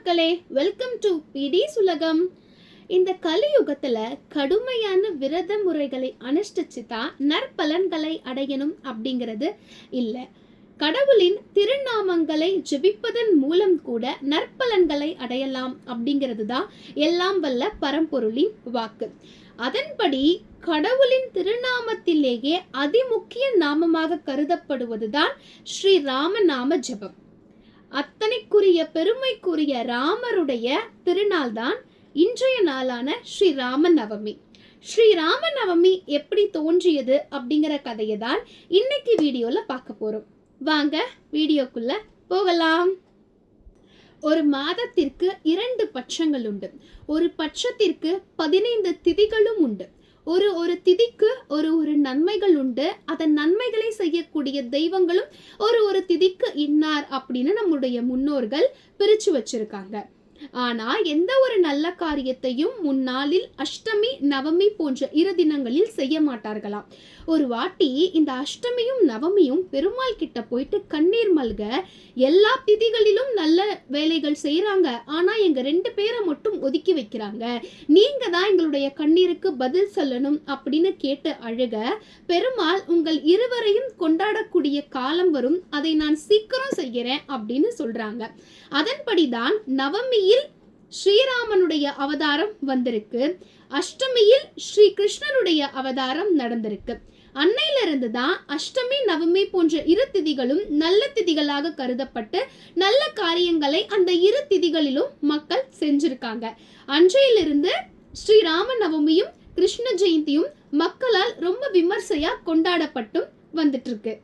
மக்களே, welcome to பிடிஸ் உலகம். இந்த கலியுகத்துல கடுமையான விரத முறைகளை அனுஷ்டிச்சு தான் நற்பலன்களை அடையணும் அப்படிங்கிறது இல்லை. கடவுளின் திருநாமங்களை ஜெபிப்பதன் மூலம் கூட நற்பலன்களை அடையலாம் அப்படிங்கிறது தான் எல்லாம் வல்ல பரம்பொருளின் வாக்கு. அதன்படி கடவுளின் திருநாமத்திலேயே அதிமுக்கிய நாமமாக கருதப்படுவதுதான் ஸ்ரீ ராமநாம ஜபம். அத்தனைக்குரிய பெருமைக்குரிய ராமருடைய திருநாள் தான் இன்றைய நாளான ஸ்ரீராம நவமி. ஸ்ரீராம நவமி எப்படி தோன்றியது அப்படிங்கிற கதையை தான் இன்னைக்கு வீடியோல பார்க்க போறோம். வாங்க வீடியோக்குள்ள போகலாம். ஒரு மாதத்திற்கு 2 பட்சங்கள் உண்டு. ஒரு பட்சத்திற்கு 15 திதிகளும் உண்டு. ஒரு திதிக்கு ஒரு நன்மைகள் உண்டு. அதன் நன்மைகளை செய்யக்கூடிய தெய்வங்களும் ஒரு திதிக்கு இன்னார் அப்படின்னு நம்முடைய முன்னோர்கள் பிரிச்சு வச்சிருக்காங்க. ஆனா எந்த ஒரு நல்ல காரியத்தையும் முன்னாளில் அஷ்டமி நவமி போன்ற 2 தினங்களில் செய்ய மாட்டார்களாம். ஒரு வாட்டி இந்த அஷ்டமியும் நவமியும் பெருமாள் கிட்ட போயிட்டு கண்ணீர் மல்க, எல்லா திதிகளிலும் நல்ல வேலைகள் செய்யறாங்க, ஆனா எங்க 2 பேரை மட்டும் ஒதுக்கி வைக்கிறாங்க, நீங்க தான் எங்களுடைய கண்ணீருக்கு பதில் சொல்லணும் அப்படின்னு கேட்டு அழுக, பெருமாள் உங்கள் இருவரையும் கொண்டாடக்கூடிய காலம் வரும், அதை நான் சீக்கிரம் செய்கிறேன் அப்படின்னு சொல்றாங்க. அதன்படிதான் நவமியில் ஸ்ரீராமனுடைய அவதாரம் வந்திருக்கு. அஷ்டமியில் ஸ்ரீ கிருஷ்ணனுடைய அவதாரம் நடந்திருக்கு. அன்னையிலிருந்து தான் அஷ்டமி நவமி போன்ற 2 திதிகளும் நல்ல திதிகளாக கருதப்பட்டு நல்ல காரியங்களை அந்த 2 திதிகளிலும் மக்கள் செஞ்சிருக்காங்க. அன்றையிலிருந்து ஸ்ரீராம நவமியும் கிருஷ்ண ஜெயந்தியும் மக்களால் ரொம்ப விமர்சையா கொண்டாடப்பட்டும் வந்துட்டு இருக்கு.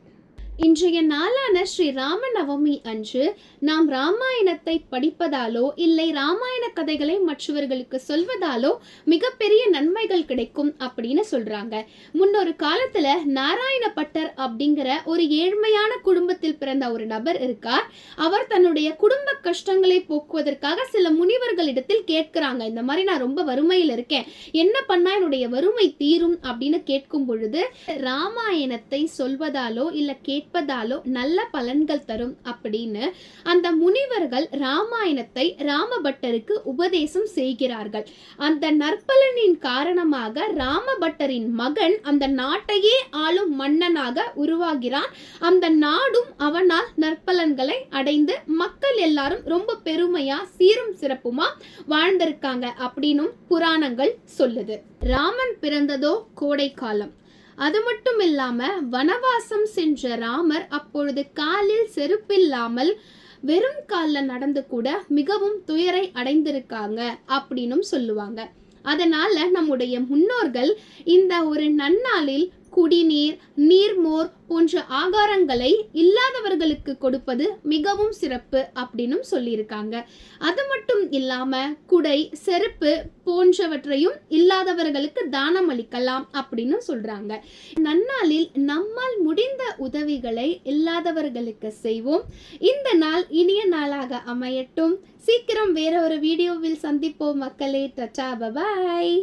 இன்றைய நாளான ஸ்ரீ ராம நவமி அன்று நாம் ராமாயணத்தை படிப்பதாலோ இல்லை ராமாயண கதைகளை மற்றவர்களுக்கு சொல்வதாலோ மிகப்பெரிய நன்மைகள் கிடைக்கும் அப்படின்னு சொல்றாங்க. முன்னொரு காலத்துல நாராயணப்பட்டர் அப்படிங்கிற ஒரு ஏழ்மையான குடும்பத்தில் பிறந்த ஒரு நபர் இருக்கார். அவர் தன்னுடைய குடும்ப கஷ்டங்களை போக்குவதற்காக சில முனிவர்களிடத்தில் கேட்கிறாங்க, இந்த மாதிரி நான் ரொம்ப வறுமையில் இருக்கேன், என்ன பண்ணா என்னுடைய வறுமை தீரும் அப்படின்னு கேட்கும் பொழுது, ராமாயணத்தை சொல்வதாலோ இல்ல கேட்பதாலோ நல்ல பலன்கள் தரும் அப்படின்னு அந்த முனிவர்கள் ராமாயணத்தை ராமபட்டருக்கு உபதேசம் செய்கிறார்கள். அந்த நற்பலனின் காரணமாக ராமபட்டரின் மகன் அந்த நாட்டையே ஆளும் மன்னனாக உருவாகிறான். அந்த நாடும் அவனால் நற்பலன்களை அடைந்து மக்கள் எல்லாரும் ரொம்ப பெருமையா சீரும் சிறப்புமா வாழ்ந்திருக்காங்க அப்படின்னு புராணங்கள் சொல்லுது. ராமன் பிறந்ததோ கோடை காலம். அது மட்டும் இல்லாம வனவாசம் சென்ற ராமர் அப்பொழுது காலில் செருப்பில்லாமல் வெறும் காலில் நடந்து கூட மிகவும் துயரை அடைந்திருக்காங்க அப்படின்னும் சொல்லுவாங்க. அதனால நம்முடைய முன்னோர்கள் இந்த ஒரு நன்னாளில் குடிநீர், நீர்மோர் போன்ற ஆகாரங்களை இல்லாதவர்களுக்கு கொடுப்பது மிகவும் சிறப்பு அப்படின்னு சொல்லியிருக்காங்க. அது மட்டும் இல்லாம குடை, செருப்பு போன்றவற்றையும் இல்லாதவர்களுக்கு தானம் அளிக்கலாம் அப்படின்னு சொல்றாங்க. நன்னாளில் நம்மால் முடிந்த உதவிகளை இல்லாதவர்களுக்கு செய்வோம். இந்த நாள் இனிய நாளாக அமையட்டும். சீக்கிரம் வேற ஒரு வீடியோவில் சந்திப்போம் மக்களே. Ta-ta, bye bye.